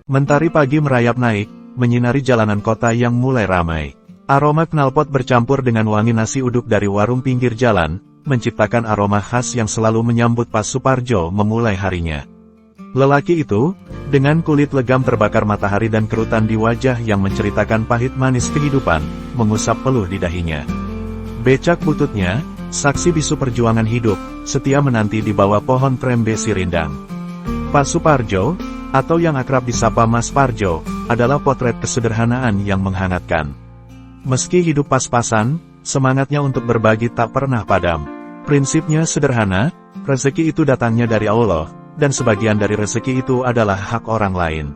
Mentari pagi merayap naik, menyinari jalanan kota yang mulai ramai. Aroma knalpot bercampur dengan wangi nasi uduk dari warung pinggir jalan, menciptakan aroma khas yang selalu menyambut Pak Suparjo memulai harinya. Lelaki itu, dengan kulit legam terbakar matahari dan kerutan di wajah yang menceritakan pahit manis kehidupan, mengusap peluh di dahinya. Becak bututnya, saksi bisu perjuangan hidup, setia menanti di bawah pohon trembe sirindang. Pak Suparjo, atau yang akrab disapa Mas Parjo, adalah potret kesederhanaan yang menghangatkan. Meski hidup pas-pasan, semangatnya untuk berbagi tak pernah padam. Prinsipnya sederhana, rezeki itu datangnya dari Allah, dan sebagian dari rezeki itu adalah hak orang lain.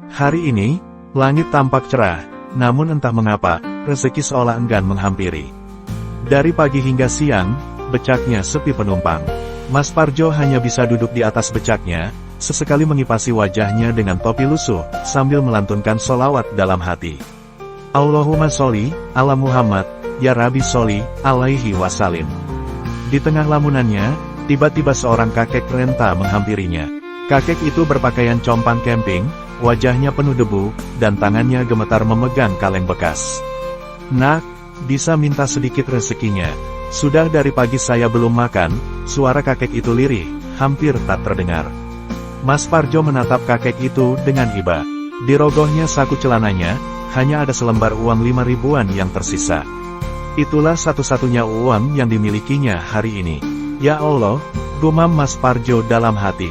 Hari ini, langit tampak cerah, namun entah mengapa, rezeki seolah enggan menghampiri. Dari pagi hingga siang, becaknya sepi penumpang. Mas Parjo hanya bisa duduk di atas becaknya, sesekali mengipasi wajahnya dengan topi lusuh, sambil melantunkan sholawat dalam hati. Allahumma sholli ala Muhammad, ya Rabbi sholli alaihi wasallim. Di tengah lamunannya, tiba-tiba seorang kakek renta menghampirinya. Kakek itu berpakaian compang camping, wajahnya penuh debu, dan tangannya gemetar memegang kaleng bekas. Nak, bisa minta sedikit rezekinya. Sudah dari pagi saya belum makan, suara kakek itu lirih, hampir tak terdengar. Mas Parjo menatap kakek itu dengan iba. Di rogohnya saku celananya, hanya ada selembar uang 5 ribuan yang tersisa. Itulah satu-satunya uang yang dimilikinya hari ini. Ya Allah, gumam Mas Parjo dalam hati.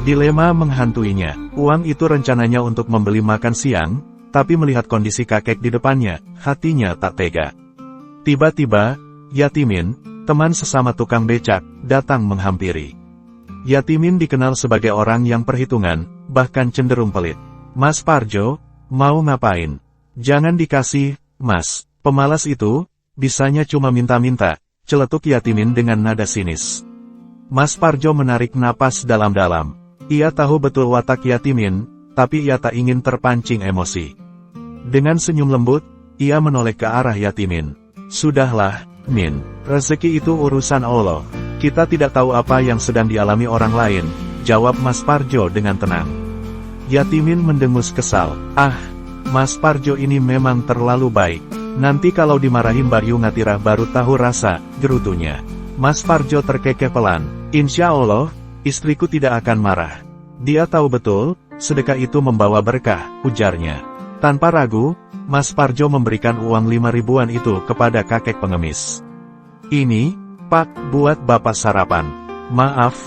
Dilema menghantuinya. Uang itu rencananya untuk membeli makan siang, tapi melihat kondisi kakek di depannya, hatinya tak tega. Tiba-tiba, Yatimin, teman sesama tukang becak, datang menghampiri. Yatimin dikenal sebagai orang yang perhitungan, bahkan cenderung pelit. Mas Parjo, mau ngapain? Jangan dikasih, Mas. Pemalas itu, bisanya cuma minta-minta, celetuk Yatimin dengan nada sinis. Mas Parjo menarik napas dalam-dalam. Ia tahu betul watak Yatimin, tapi ia tak ingin terpancing emosi. Dengan senyum lembut, ia menoleh ke arah Yatimin. Sudahlah, Min, rezeki itu urusan Allah. Kita tidak tahu apa yang sedang dialami orang lain, jawab Mas Parjo dengan tenang. Yatimin mendengus kesal. Ah, Mas Parjo ini memang terlalu baik. Nanti kalau dimarahin Bayu Ngatirah baru tahu rasa, gerutunya. Mas Parjo terkekeh pelan. Insya Allah, istriku tidak akan marah. Dia tahu betul, sedekah itu membawa berkah, ujarnya. Tanpa ragu, Mas Parjo memberikan uang 5 ribuan itu kepada kakek pengemis. Ini, Pak, buat Bapak sarapan. Maaf,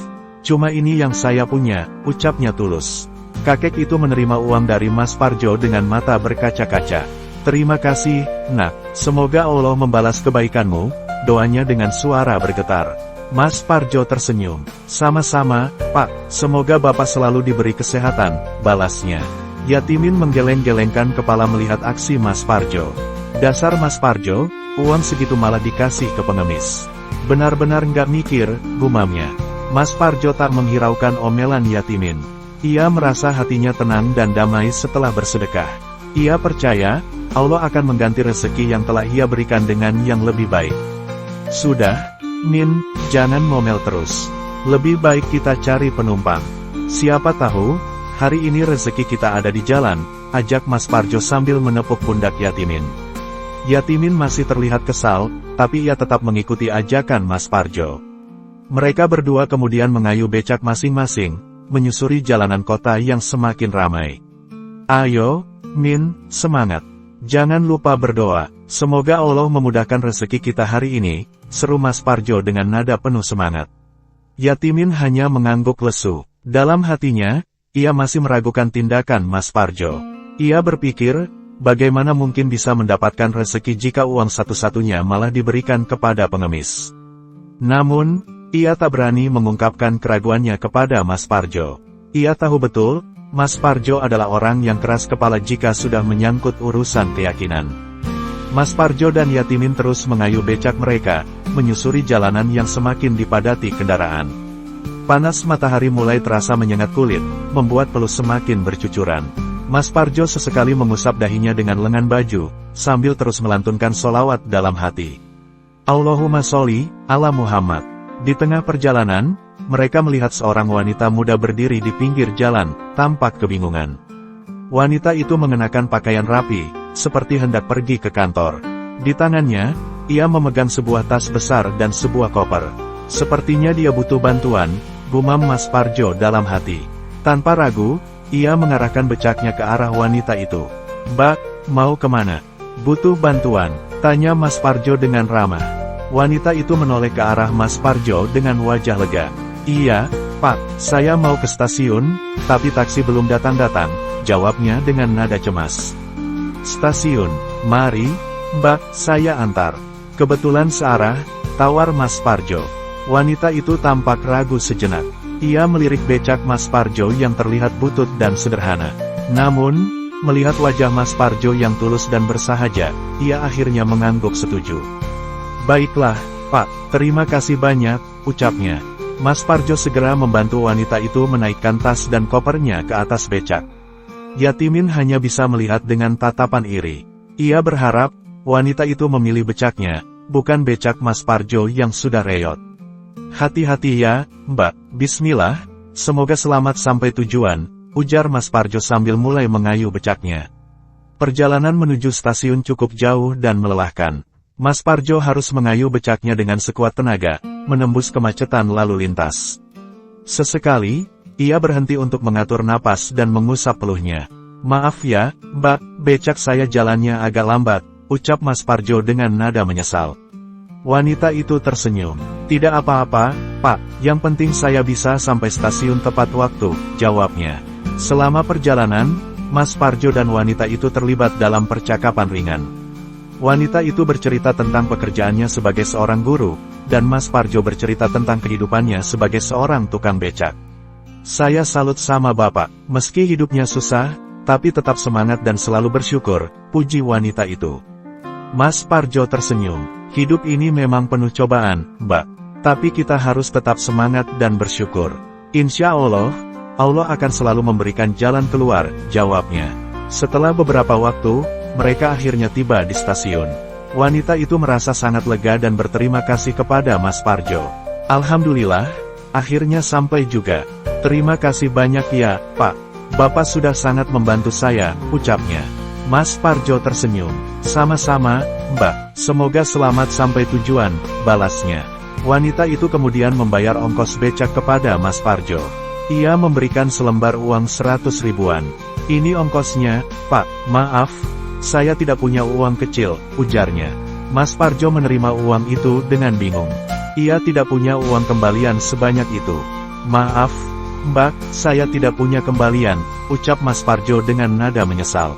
cuma ini yang saya punya, ucapnya tulus. Kakek itu menerima uang dari Mas Parjo dengan mata berkaca-kaca. Terima kasih, Nak. Semoga Allah membalas kebaikanmu, doanya dengan suara bergetar. Mas Parjo tersenyum. Sama-sama, Pak, semoga Bapak selalu diberi kesehatan, balasnya. Yatimin menggeleng-gelengkan kepala melihat aksi Mas Parjo. Dasar Mas Parjo, uang segitu malah dikasih ke pengemis. Benar-benar nggak mikir, gumamnya. Mas Parjo tak menghiraukan omelan Yatimin. Ia merasa hatinya tenang dan damai setelah bersedekah. Ia percaya, Allah akan mengganti rezeki yang telah ia berikan dengan yang lebih baik. Sudah, Min, jangan ngomel terus. Lebih baik kita cari penumpang. Siapa tahu, hari ini rezeki kita ada di jalan, ajak Mas Parjo sambil menepuk pundak Yatimin. Yatimin masih terlihat kesal, tapi ia tetap mengikuti ajakan Mas Parjo. Mereka berdua kemudian mengayuh becak masing-masing, menyusuri jalanan kota yang semakin ramai. Ayo, Min, semangat. Jangan lupa berdoa, semoga Allah memudahkan rezeki kita hari ini, seru Mas Parjo dengan nada penuh semangat. Yatimin hanya mengangguk lesu. Dalam hatinya, ia masih meragukan tindakan Mas Parjo. Ia berpikir, bagaimana mungkin bisa mendapatkan rezeki jika uang satu-satunya malah diberikan kepada pengemis. Namun, ia tak berani mengungkapkan keraguannya kepada Mas Parjo. Ia tahu betul, Mas Parjo adalah orang yang keras kepala jika sudah menyangkut urusan keyakinan. Mas Parjo dan Yatimin terus mengayuh becak mereka, menyusuri jalanan yang semakin dipadati kendaraan. Panas matahari mulai terasa menyengat kulit, membuat peluh semakin bercucuran. Mas Parjo sesekali mengusap dahinya dengan lengan baju, sambil terus melantunkan sholawat dalam hati. Allahumma sholli ala Muhammad. Di tengah perjalanan, mereka melihat seorang wanita muda berdiri di pinggir jalan, tampak kebingungan. Wanita itu mengenakan pakaian rapi, seperti hendak pergi ke kantor. Di tangannya, ia memegang sebuah tas besar dan sebuah koper. Sepertinya dia butuh bantuan, gumam Mas Parjo dalam hati. Tanpa ragu, ia mengarahkan becaknya ke arah wanita itu. "Mbak, mau kemana?" "Butuh bantuan," tanya Mas Parjo dengan ramah. Wanita itu menoleh ke arah Mas Parjo dengan wajah lega. "Iya, Pak, saya mau ke stasiun, tapi taksi belum datang-datang," jawabnya dengan nada cemas. "Stasiun, mari, Mbak, saya antar." "Kebetulan searah," tawar Mas Parjo. Wanita itu tampak ragu sejenak. Ia melirik becak Mas Parjo yang terlihat butut dan sederhana. Namun, melihat wajah Mas Parjo yang tulus dan bersahaja, ia akhirnya mengangguk setuju. "Baiklah, Pak, terima kasih banyak," ucapnya. Mas Parjo segera membantu wanita itu menaikkan tas dan kopernya ke atas becak. Yatimin hanya bisa melihat dengan tatapan iri. Ia berharap, wanita itu memilih becaknya, bukan becak Mas Parjo yang sudah reyot. "Hati-hati ya, Mbak, bismillah, semoga selamat sampai tujuan," ujar Mas Parjo sambil mulai mengayuh becaknya. Perjalanan menuju stasiun cukup jauh dan melelahkan. Mas Parjo harus mengayuh becaknya dengan sekuat tenaga, menembus kemacetan lalu lintas. Sesekali, ia berhenti untuk mengatur napas dan mengusap peluhnya. "Maaf ya, Mbak, becak saya jalannya agak lambat," ucap Mas Parjo dengan nada menyesal. Wanita itu tersenyum. "Tidak apa-apa, Pak, yang penting saya bisa sampai stasiun tepat waktu," jawabnya. Selama perjalanan, Mas Parjo dan wanita itu terlibat dalam percakapan ringan. Wanita itu bercerita tentang pekerjaannya sebagai seorang guru, dan Mas Parjo bercerita tentang kehidupannya sebagai seorang tukang becak. "Saya salut sama Bapak, meski hidupnya susah, tapi tetap semangat dan selalu bersyukur," puji wanita itu. Mas Parjo tersenyum. "Hidup ini memang penuh cobaan, Mbak. Tapi kita harus tetap semangat dan bersyukur. Insya Allah, Allah akan selalu memberikan jalan keluar," jawabnya. Setelah beberapa waktu, mereka akhirnya tiba di stasiun. Wanita itu merasa sangat lega dan berterima kasih kepada Mas Parjo. "Alhamdulillah, akhirnya sampai juga. Terima kasih banyak ya, Pak. Bapak sudah sangat membantu saya," ucapnya. Mas Parjo tersenyum. "Sama-sama, Mbak, semoga selamat sampai tujuan," balasnya. Wanita itu kemudian membayar ongkos becak kepada Mas Parjo. Ia memberikan selembar uang 100 ribuan. "Ini ongkosnya, Pak. Maaf, saya tidak punya uang kecil," ujarnya. Mas Parjo menerima uang itu dengan bingung. Ia tidak punya uang kembalian sebanyak itu. "Maaf, Mbak, saya tidak punya kembalian," ucap Mas Parjo dengan nada menyesal.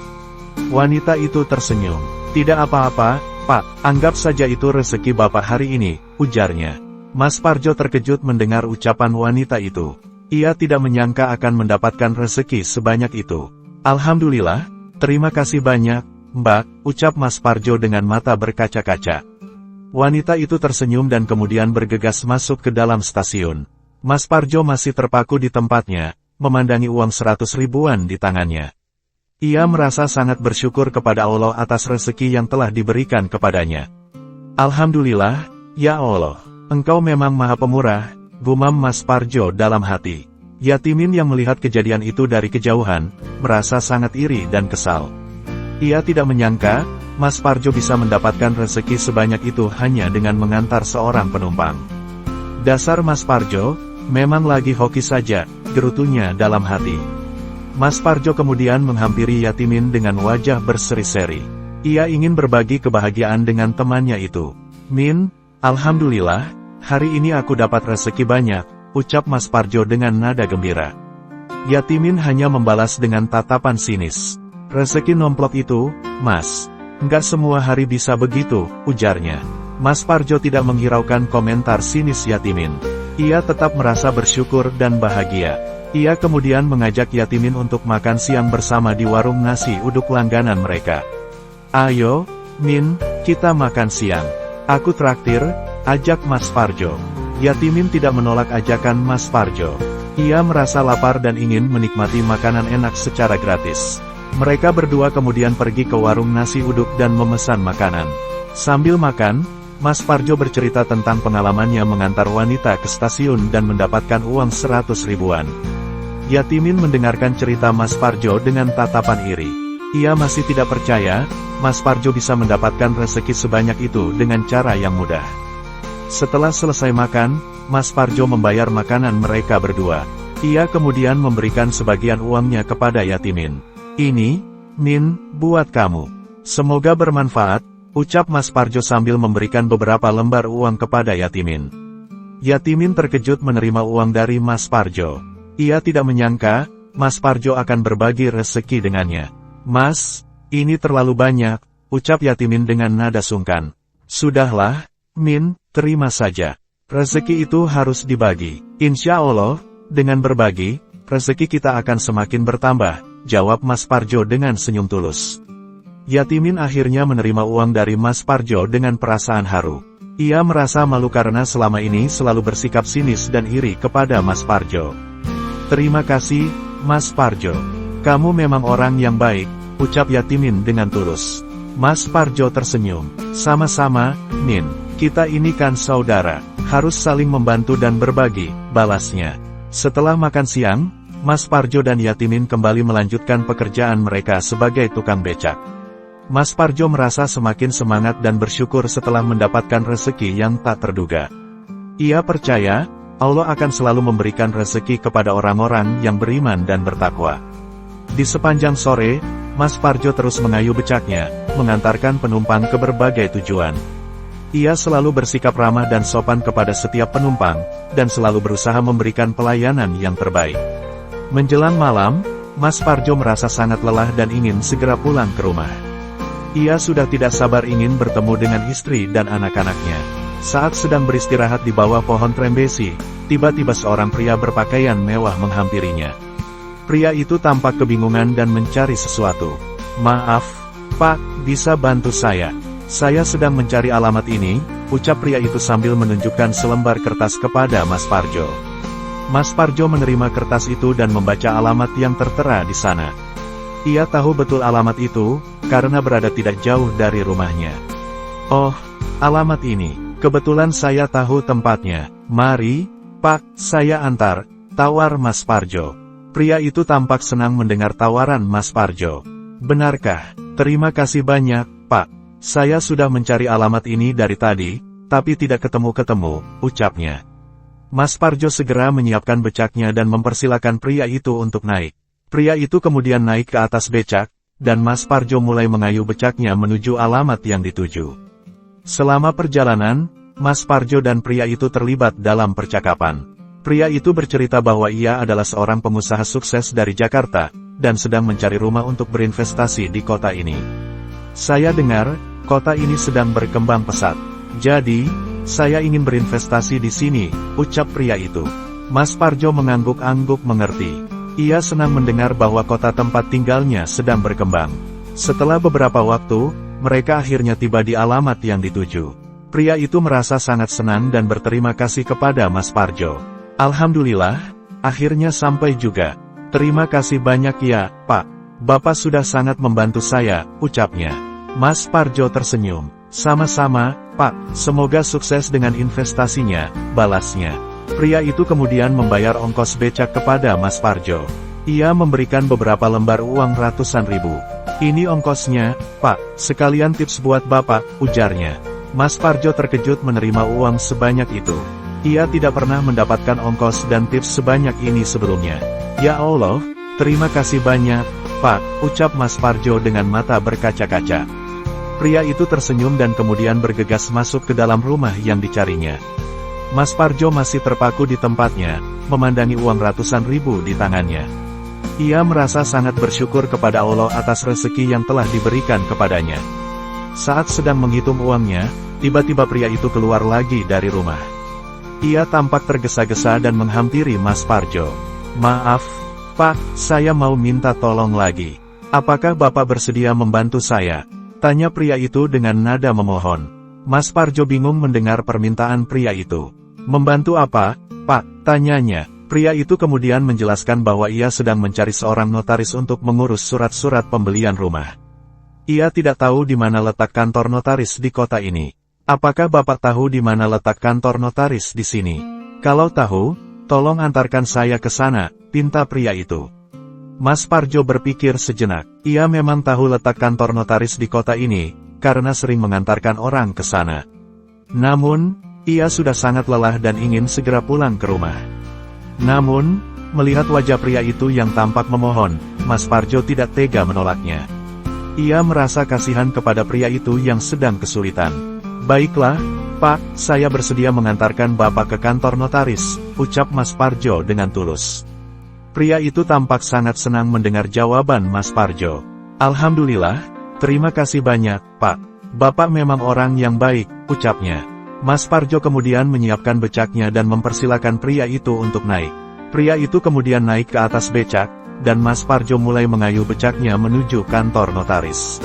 Wanita itu tersenyum. "Tidak apa-apa, Pak, anggap saja itu rezeki Bapak hari ini," ujarnya. Mas Parjo terkejut mendengar ucapan wanita itu. Ia tidak menyangka akan mendapatkan rezeki sebanyak itu. "Alhamdulillah, terima kasih banyak, Mbak," ucap Mas Parjo dengan mata berkaca-kaca. Wanita itu tersenyum dan kemudian bergegas masuk ke dalam stasiun. Mas Parjo masih terpaku di tempatnya, memandangi uang 100 ribuan di tangannya. Ia merasa sangat bersyukur kepada Allah atas rezeki yang telah diberikan kepadanya. "Alhamdulillah, ya Allah, Engkau memang Maha Pemurah," gumam Mas Parjo dalam hati. Yatimin yang melihat kejadian itu dari kejauhan, merasa sangat iri dan kesal. Ia tidak menyangka, Mas Parjo bisa mendapatkan rezeki sebanyak itu hanya dengan mengantar seorang penumpang. "Dasar Mas Parjo, memang lagi hoki saja," gerutunya dalam hati. Mas Parjo kemudian menghampiri Yatimin dengan wajah berseri-seri. Ia ingin berbagi kebahagiaan dengan temannya itu. "Min, alhamdulillah, hari ini aku dapat rezeki banyak," ucap Mas Parjo dengan nada gembira. Yatimin hanya membalas dengan tatapan sinis. "Rezeki nomplok itu, Mas. Enggak semua hari bisa begitu," ujarnya. Mas Parjo tidak menghiraukan komentar sinis Yatimin. Ia tetap merasa bersyukur dan bahagia. Ia kemudian mengajak Yatimin untuk makan siang bersama di warung nasi uduk langganan mereka. "Ayo, Min, kita makan siang. Aku traktir," ajak Mas Parjo. Yatimin tidak menolak ajakan Mas Parjo. Ia merasa lapar dan ingin menikmati makanan enak secara gratis. Mereka berdua kemudian pergi ke warung nasi uduk dan memesan makanan. Sambil makan, Mas Parjo bercerita tentang pengalamannya mengantar wanita ke stasiun dan mendapatkan uang 100 ribuan. Yatimin mendengarkan cerita Mas Parjo dengan tatapan iri. Ia masih tidak percaya, Mas Parjo bisa mendapatkan rezeki sebanyak itu dengan cara yang mudah. Setelah selesai makan, Mas Parjo membayar makanan mereka berdua. Ia kemudian memberikan sebagian uangnya kepada Yatimin. "Ini, Min, buat kamu. Semoga bermanfaat," ucap Mas Parjo sambil memberikan beberapa lembar uang kepada Yatimin. Yatimin terkejut menerima uang dari Mas Parjo. Ia tidak menyangka, Mas Parjo akan berbagi rezeki dengannya. "Mas, ini terlalu banyak," ucap Yatimin dengan nada sungkan. "Sudahlah, Min, terima saja. Rezeki itu harus dibagi. Insya Allah, dengan berbagi, rezeki kita akan semakin bertambah," jawab Mas Parjo dengan senyum tulus. Yatimin akhirnya menerima uang dari Mas Parjo dengan perasaan haru. Ia merasa malu karena selama ini selalu bersikap sinis dan iri kepada Mas Parjo. "Terima kasih, Mas Parjo. Kamu memang orang yang baik," ucap Yatimin dengan tulus. Mas Parjo tersenyum. "Sama-sama, Min. Kita ini kan saudara. Harus saling membantu dan berbagi," balasnya. Setelah makan siang, Mas Parjo dan Yatimin kembali melanjutkan pekerjaan mereka sebagai tukang becak. Mas Parjo merasa semakin semangat dan bersyukur setelah mendapatkan rezeki yang tak terduga. Ia percaya, Allah akan selalu memberikan rezeki kepada orang-orang yang beriman dan bertakwa. Di sepanjang sore, Mas Parjo terus mengayuh becaknya, mengantarkan penumpang ke berbagai tujuan. Ia selalu bersikap ramah dan sopan kepada setiap penumpang, dan selalu berusaha memberikan pelayanan yang terbaik. Menjelang malam, Mas Parjo merasa sangat lelah dan ingin segera pulang ke rumah. Ia sudah tidak sabar ingin bertemu dengan istri dan anak-anaknya. Saat sedang beristirahat di bawah pohon trembesi, tiba-tiba seorang pria berpakaian mewah menghampirinya. Pria itu tampak kebingungan dan mencari sesuatu. "Maaf, Pak, bisa bantu saya? Saya sedang mencari alamat ini," ucap pria itu sambil menunjukkan selembar kertas kepada Mas Parjo. Mas Parjo menerima kertas itu dan membaca alamat yang tertera di sana. Ia tahu betul alamat itu, karena berada tidak jauh dari rumahnya. "Oh, alamat ini. Kebetulan saya tahu tempatnya. Mari, Pak, saya antar," tawar Mas Parjo. Pria itu tampak senang mendengar tawaran Mas Parjo. "Benarkah? Terima kasih banyak, Pak. Saya sudah mencari alamat ini dari tadi, tapi tidak ketemu-ketemu," ucapnya. Mas Parjo segera menyiapkan becaknya dan mempersilakan pria itu untuk naik. Pria itu kemudian naik ke atas becak, dan Mas Parjo mulai mengayuh becaknya menuju alamat yang dituju. Selama perjalanan, Mas Parjo dan pria itu terlibat dalam percakapan. Pria itu bercerita bahwa ia adalah seorang pengusaha sukses dari Jakarta, dan sedang mencari rumah untuk berinvestasi di kota ini. "Saya dengar, kota ini sedang berkembang pesat. Jadi, saya ingin berinvestasi di sini," ucap pria itu. Mas Parjo mengangguk-angguk mengerti. Ia senang mendengar bahwa kota tempat tinggalnya sedang berkembang. Setelah beberapa waktu, mereka akhirnya tiba di alamat yang dituju. Pria itu merasa sangat senang dan berterima kasih kepada Mas Parjo. "Alhamdulillah, akhirnya sampai juga. Terima kasih banyak ya, Pak. Bapak sudah sangat membantu saya," ucapnya. Mas Parjo tersenyum. "Sama-sama, Pak. Semoga sukses dengan investasinya," balasnya. Pria itu kemudian membayar ongkos becak kepada Mas Parjo. Ia memberikan beberapa lembar uang ratusan ribu. "Ini ongkosnya, Pak. Sekalian tips buat Bapak," ujarnya. Mas Parjo terkejut menerima uang sebanyak itu. Ia tidak pernah mendapatkan ongkos dan tips sebanyak ini sebelumnya. "Ya Allah, terima kasih banyak, Pak," ucap Mas Parjo dengan mata berkaca-kaca. Pria itu tersenyum dan kemudian bergegas masuk ke dalam rumah yang dicarinya. Mas Parjo masih terpaku di tempatnya, memandangi uang ratusan ribu di tangannya. Ia merasa sangat bersyukur kepada Allah atas rezeki yang telah diberikan kepadanya. Saat sedang menghitung uangnya, tiba-tiba pria itu keluar lagi dari rumah. Ia tampak tergesa-gesa dan menghampiri Mas Parjo. "Maaf, Pak, saya mau minta tolong lagi. Apakah Bapak bersedia membantu saya?" tanya pria itu dengan nada memohon. Mas Parjo bingung mendengar permintaan pria itu. "Membantu apa, Pak?" tanyanya. Pria itu kemudian menjelaskan bahwa ia sedang mencari seorang notaris untuk mengurus surat-surat pembelian rumah. Ia tidak tahu di mana letak kantor notaris di kota ini. "Apakah Bapak tahu di mana letak kantor notaris di sini? Kalau tahu, tolong antarkan saya ke sana," pinta pria itu. Mas Parjo berpikir sejenak. Ia memang tahu letak kantor notaris di kota ini, karena sering mengantarkan orang ke sana. Namun, ia sudah sangat lelah dan ingin segera pulang ke rumah. Namun, melihat wajah pria itu yang tampak memohon, Mas Parjo tidak tega menolaknya. Ia merasa kasihan kepada pria itu yang sedang kesulitan. "Baiklah, Pak, saya bersedia mengantarkan Bapak ke kantor notaris," ucap Mas Parjo dengan tulus. Pria itu tampak sangat senang mendengar jawaban Mas Parjo. "Alhamdulillah, terima kasih banyak, Pak. Bapak memang orang yang baik," ucapnya. Mas Parjo kemudian menyiapkan becaknya dan mempersilakan pria itu untuk naik. Pria itu kemudian naik ke atas becak, dan Mas Parjo mulai mengayuh becaknya menuju kantor notaris.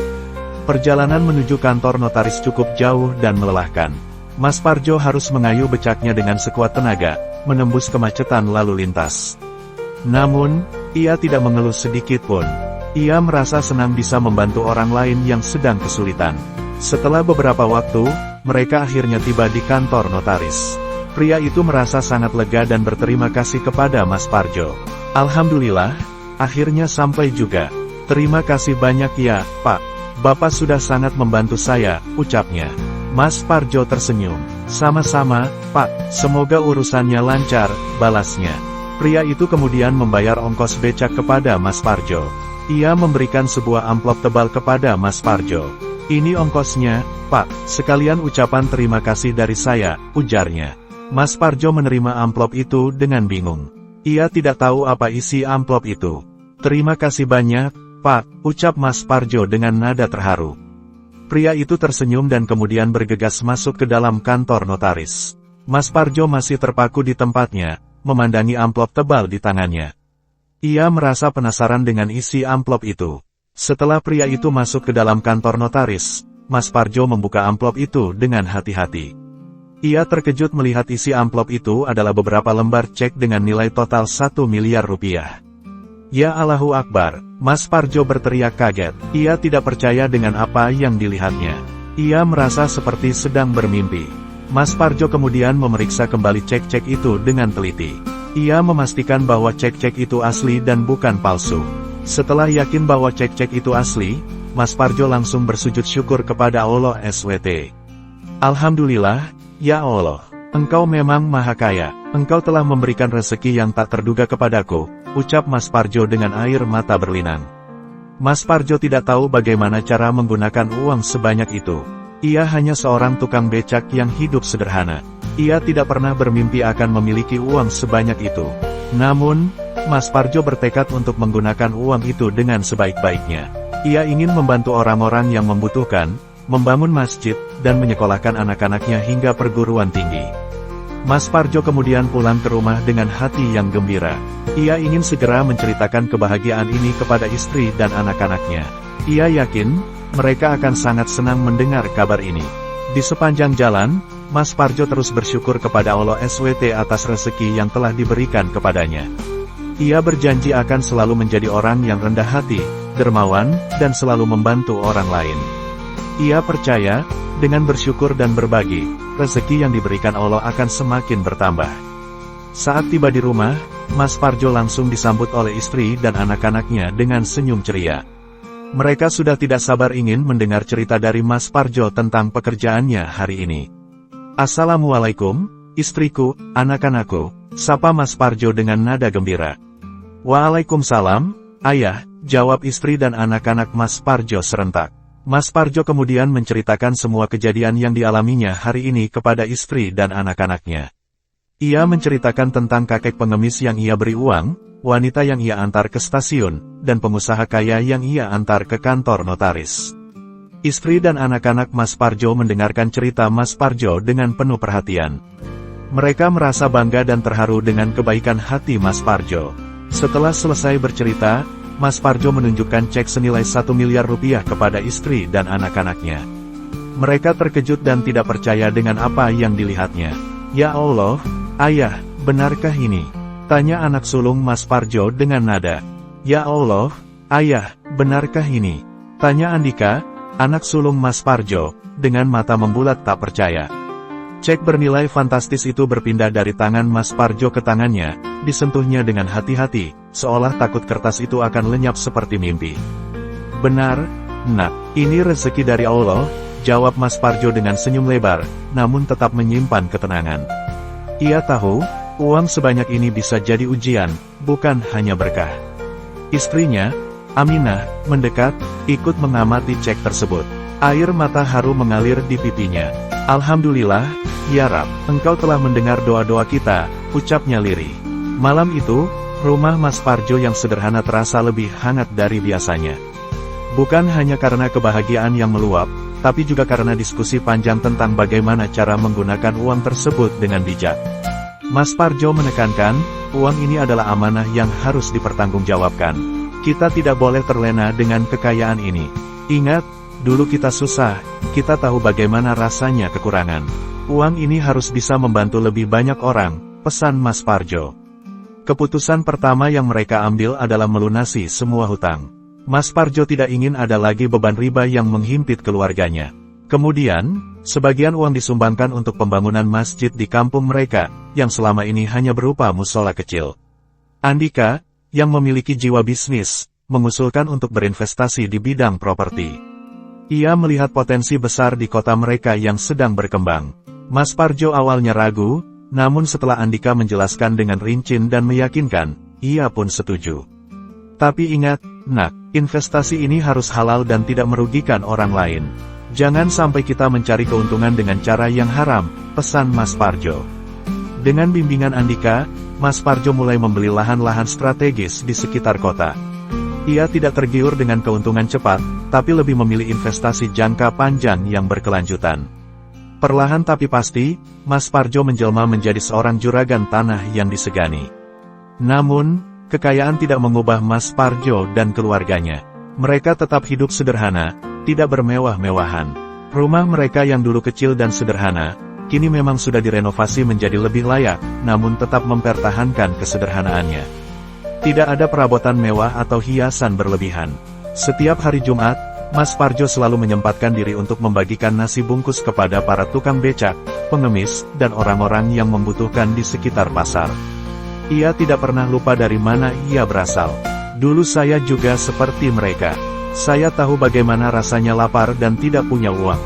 Perjalanan menuju kantor notaris cukup jauh dan melelahkan. Mas Parjo harus mengayuh becaknya dengan sekuat tenaga, menembus kemacetan lalu lintas. Namun, ia tidak mengeluh sedikit pun. Ia merasa senang bisa membantu orang lain yang sedang kesulitan. Setelah beberapa waktu, mereka akhirnya tiba di kantor notaris. Pria itu merasa sangat lega dan berterima kasih kepada Mas Parjo. "Alhamdulillah, akhirnya sampai juga. Terima kasih banyak ya, Pak. Bapak sudah sangat membantu saya," ucapnya. Mas Parjo tersenyum. "Sama-sama, Pak. Semoga urusannya lancar," balasnya. Pria itu kemudian membayar ongkos becak kepada Mas Parjo. Ia memberikan sebuah amplop tebal kepada Mas Parjo. "Ini ongkosnya, Pak. Sekalian ucapan terima kasih dari saya," ujarnya. Mas Parjo menerima amplop itu dengan bingung. Ia tidak tahu apa isi amplop itu. "Terima kasih banyak, Pak," ucap Mas Parjo dengan nada terharu. Pria itu tersenyum dan kemudian bergegas masuk ke dalam kantor notaris. Mas Parjo masih terpaku di tempatnya, memandangi amplop tebal di tangannya. Ia merasa penasaran dengan isi amplop itu. Setelah pria itu masuk ke dalam kantor notaris, Mas Parjo membuka amplop itu dengan hati-hati. Ia terkejut melihat isi amplop itu adalah beberapa lembar cek dengan nilai total 1 miliar rupiah. "Ya Allahu Akbar," Mas Parjo berteriak kaget. Ia tidak percaya dengan apa yang dilihatnya. Ia merasa seperti sedang bermimpi. Mas Parjo kemudian memeriksa kembali cek-cek itu dengan teliti. Ia memastikan bahwa cek-cek itu asli dan bukan palsu. Setelah yakin bahwa cek-cek itu asli, Mas Parjo langsung bersujud syukur kepada Allah SWT. "Alhamdulillah, ya Allah. Engkau memang maha kaya. Engkau telah memberikan rezeki yang tak terduga kepadaku," ucap Mas Parjo dengan air mata berlinang. Mas Parjo tidak tahu bagaimana cara menggunakan uang sebanyak itu. Ia hanya seorang tukang becak yang hidup sederhana. Ia tidak pernah bermimpi akan memiliki uang sebanyak itu. Namun, Mas Parjo bertekad untuk menggunakan uang itu dengan sebaik-baiknya. Ia ingin membantu orang-orang yang membutuhkan, membangun masjid, dan menyekolahkan anak-anaknya hingga perguruan tinggi. Mas Parjo kemudian pulang ke rumah dengan hati yang gembira. Ia ingin segera menceritakan kebahagiaan ini kepada istri dan anak-anaknya. Ia yakin mereka akan sangat senang mendengar kabar ini. Di sepanjang jalan, Mas Parjo terus bersyukur kepada Allah SWT atas rezeki yang telah diberikan kepadanya. Ia berjanji akan selalu menjadi orang yang rendah hati, dermawan, dan selalu membantu orang lain. Ia percaya, dengan bersyukur dan berbagi, rezeki yang diberikan Allah akan semakin bertambah. Saat tiba di rumah, Mas Parjo langsung disambut oleh istri dan anak-anaknya dengan senyum ceria. Mereka sudah tidak sabar ingin mendengar cerita dari Mas Parjo tentang pekerjaannya hari ini. "Assalamualaikum, istriku, anak-anakku," sapa Mas Parjo dengan nada gembira. "Waalaikumsalam, Ayah," jawab istri dan anak-anak Mas Parjo serentak. Mas Parjo kemudian menceritakan semua kejadian yang dialaminya hari ini kepada istri dan anak-anaknya. Ia menceritakan tentang kakek pengemis yang ia beri uang, wanita yang ia antar ke stasiun, dan pengusaha kaya yang ia antar ke kantor notaris. Istri dan anak-anak Mas Parjo mendengarkan cerita Mas Parjo dengan penuh perhatian. Mereka merasa bangga dan terharu dengan kebaikan hati Mas Parjo. Setelah selesai bercerita, Mas Parjo menunjukkan cek senilai 1 miliar rupiah kepada istri dan anak-anaknya. Mereka terkejut dan tidak percaya dengan apa yang dilihatnya. "Ya Allah, Ayah, benarkah ini?" tanya anak sulung Mas Parjo dengan nada. "Ya Allah, Ayah, benarkah ini?" tanya Andika, anak sulung Mas Parjo, dengan mata membulat tak percaya. Cek bernilai fantastis itu berpindah dari tangan Mas Parjo ke tangannya, disentuhnya dengan hati-hati, seolah takut kertas itu akan lenyap seperti mimpi. "Benar, Nak, ini rezeki dari Allah," jawab Mas Parjo dengan senyum lebar, namun tetap menyimpan ketenangan. Ia tahu, uang sebanyak ini bisa jadi ujian, bukan hanya berkah. Istrinya, Aminah, mendekat, ikut mengamati cek tersebut. Air mata haru mengalir di pipinya. "Alhamdulillah, ya Rab, Engkau telah mendengar doa-doa kita," ucapnya lirih. Malam itu, rumah Mas Parjo yang sederhana terasa lebih hangat dari biasanya. Bukan hanya karena kebahagiaan yang meluap, tapi juga karena diskusi panjang tentang bagaimana cara menggunakan uang tersebut dengan bijak. Mas Parjo menekankan, uang ini adalah amanah yang harus dipertanggungjawabkan. Kita tidak boleh terlena dengan kekayaan ini. Ingat, dulu kita susah, kita tahu bagaimana rasanya kekurangan. Uang ini harus bisa membantu lebih banyak orang, pesan Mas Parjo. Keputusan pertama yang mereka ambil adalah melunasi semua hutang. Mas Parjo tidak ingin ada lagi beban riba yang menghimpit keluarganya. Kemudian, sebagian uang disumbangkan untuk pembangunan masjid di kampung mereka, yang selama ini hanya berupa musola kecil. Andika, yang memiliki jiwa bisnis, mengusulkan untuk berinvestasi di bidang properti. Ia melihat potensi besar di kota mereka yang sedang berkembang. Mas Parjo awalnya ragu, namun setelah Andika menjelaskan dengan rinci dan meyakinkan, ia pun setuju. "Tapi ingat, Nak, investasi ini harus halal dan tidak merugikan orang lain. Jangan sampai kita mencari keuntungan dengan cara yang haram," pesan Mas Parjo. Dengan bimbingan Andika, Mas Parjo mulai membeli lahan-lahan strategis di sekitar kota. Ia tidak tergiur dengan keuntungan cepat, tapi lebih memilih investasi jangka panjang yang berkelanjutan. Perlahan tapi pasti, Mas Parjo menjelma menjadi seorang juragan tanah yang disegani. Namun, kekayaan tidak mengubah Mas Parjo dan keluarganya. Mereka tetap hidup sederhana, tidak bermewah-mewahan. Rumah mereka yang dulu kecil dan sederhana, kini memang sudah direnovasi menjadi lebih layak, namun tetap mempertahankan kesederhanaannya. Tidak ada perabotan mewah atau hiasan berlebihan. Setiap hari Jumat, Mas Parjo selalu menyempatkan diri untuk membagikan nasi bungkus kepada para tukang becak, pengemis, dan orang-orang yang membutuhkan di sekitar pasar. Ia tidak pernah lupa dari mana ia berasal. "Dulu saya juga seperti mereka. Saya tahu bagaimana rasanya lapar dan tidak punya uang.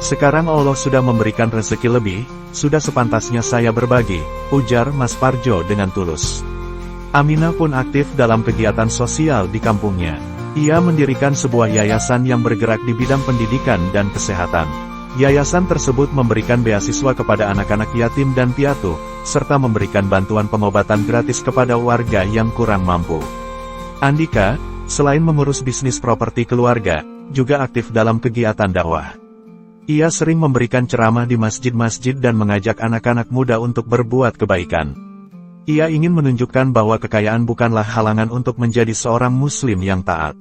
Sekarang Allah sudah memberikan rezeki lebih, sudah sepantasnya saya berbagi," ujar Mas Parjo dengan tulus. Aminah pun aktif dalam kegiatan sosial di kampungnya. Ia mendirikan sebuah yayasan yang bergerak di bidang pendidikan dan kesehatan. Yayasan tersebut memberikan beasiswa kepada anak-anak yatim dan piatu, serta memberikan bantuan pengobatan gratis kepada warga yang kurang mampu. Andika, selain mengurus bisnis properti keluarga, juga aktif dalam kegiatan dakwah. Ia sering memberikan ceramah di masjid-masjid dan mengajak anak-anak muda untuk berbuat kebaikan. Ia ingin menunjukkan bahwa kekayaan bukanlah halangan untuk menjadi seorang muslim yang taat.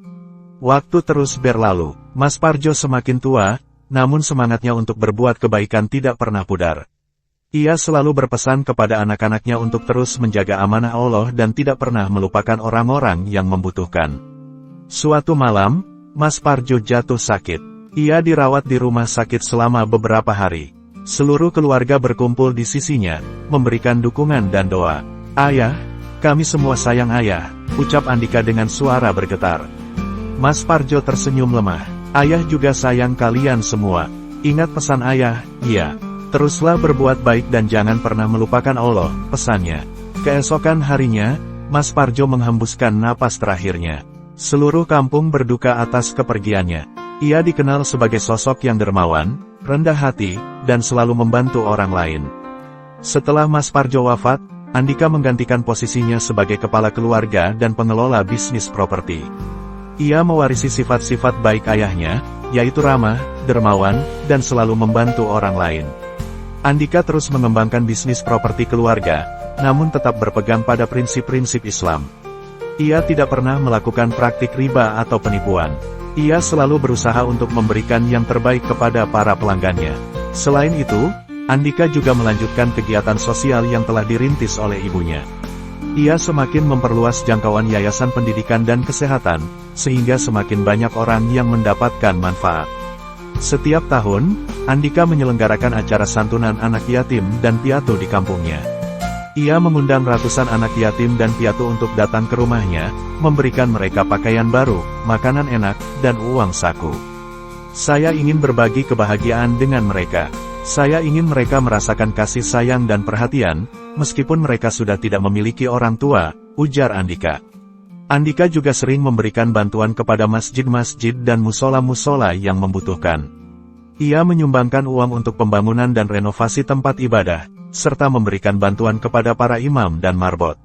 Waktu terus berlalu, Mas Parjo semakin tua, namun semangatnya untuk berbuat kebaikan tidak pernah pudar. Ia selalu berpesan kepada anak-anaknya untuk terus menjaga amanah Allah dan tidak pernah melupakan orang-orang yang membutuhkan. Suatu malam, Mas Parjo jatuh sakit. Ia dirawat di rumah sakit selama beberapa hari. Seluruh keluarga berkumpul di sisinya, memberikan dukungan dan doa. "Ayah, kami semua sayang ayah," ucap Andika dengan suara bergetar. Mas Parjo tersenyum lemah. "Ayah juga sayang kalian semua. Ingat pesan ayah, ya. Teruslah berbuat baik dan jangan pernah melupakan Allah," pesannya. Keesokan harinya, Mas Parjo menghembuskan napas terakhirnya. Seluruh kampung berduka atas kepergiannya. Ia dikenal sebagai sosok yang dermawan, rendah hati, dan selalu membantu orang lain. Setelah Mas Parjo wafat, Andika menggantikan posisinya sebagai kepala keluarga dan pengelola bisnis properti. Ia mewarisi sifat-sifat baik ayahnya, yaitu ramah, dermawan, dan selalu membantu orang lain. Andika terus mengembangkan bisnis properti keluarga, namun tetap berpegang pada prinsip-prinsip Islam. Ia tidak pernah melakukan praktik riba atau penipuan. Ia selalu berusaha untuk memberikan yang terbaik kepada para pelanggannya. Selain itu, Andika juga melanjutkan kegiatan sosial yang telah dirintis oleh ibunya. Ia semakin memperluas jangkauan yayasan pendidikan dan kesehatan, sehingga semakin banyak orang yang mendapatkan manfaat. Setiap tahun, Andika menyelenggarakan acara santunan anak yatim dan piatu di kampungnya. Ia mengundang ratusan anak yatim dan piatu untuk datang ke rumahnya, memberikan mereka pakaian baru, makanan enak, dan uang saku. Saya ingin berbagi kebahagiaan dengan mereka. Saya ingin mereka merasakan kasih sayang dan perhatian, meskipun mereka sudah tidak memiliki orang tua, ujar Andika. Andika juga sering memberikan bantuan kepada masjid-masjid dan musola-musola yang membutuhkan. Ia menyumbangkan uang untuk pembangunan dan renovasi tempat ibadah, serta memberikan bantuan kepada para imam dan marbot.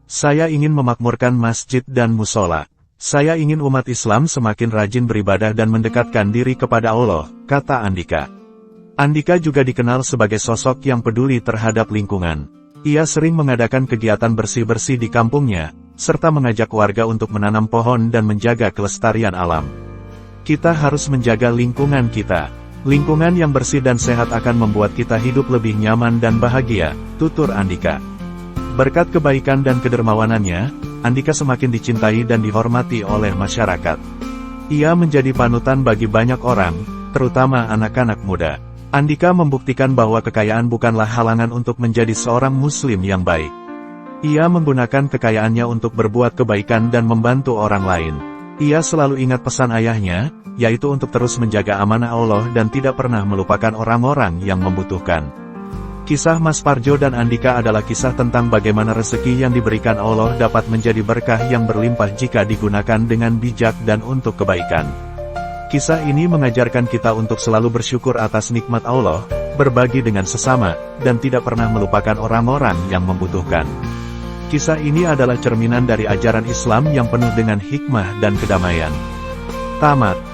Saya ingin memakmurkan masjid dan musola. Saya ingin umat Islam semakin rajin beribadah dan mendekatkan diri kepada Allah, kata Andika. Andika juga dikenal sebagai sosok yang peduli terhadap lingkungan. Ia sering mengadakan kegiatan bersih-bersih di kampungnya, serta mengajak warga untuk menanam pohon dan menjaga kelestarian alam. Kita harus menjaga lingkungan kita. Lingkungan yang bersih dan sehat akan membuat kita hidup lebih nyaman dan bahagia, tutur Andika. Berkat kebaikan dan kedermawanannya, Andika semakin dicintai dan dihormati oleh masyarakat. Ia menjadi panutan bagi banyak orang, terutama anak-anak muda. Andika membuktikan bahwa kekayaan bukanlah halangan untuk menjadi seorang muslim yang baik. Ia menggunakan kekayaannya untuk berbuat kebaikan dan membantu orang lain. Ia selalu ingat pesan ayahnya, yaitu untuk terus menjaga amanah Allah dan tidak pernah melupakan orang-orang yang membutuhkan. Kisah Mas Parjo dan Andika adalah kisah tentang bagaimana rezeki yang diberikan Allah dapat menjadi berkah yang berlimpah jika digunakan dengan bijak dan untuk kebaikan. Kisah ini mengajarkan kita untuk selalu bersyukur atas nikmat Allah, berbagi dengan sesama, dan tidak pernah melupakan orang-orang yang membutuhkan. Kisah ini adalah cerminan dari ajaran Islam yang penuh dengan hikmah dan kedamaian. Tamat.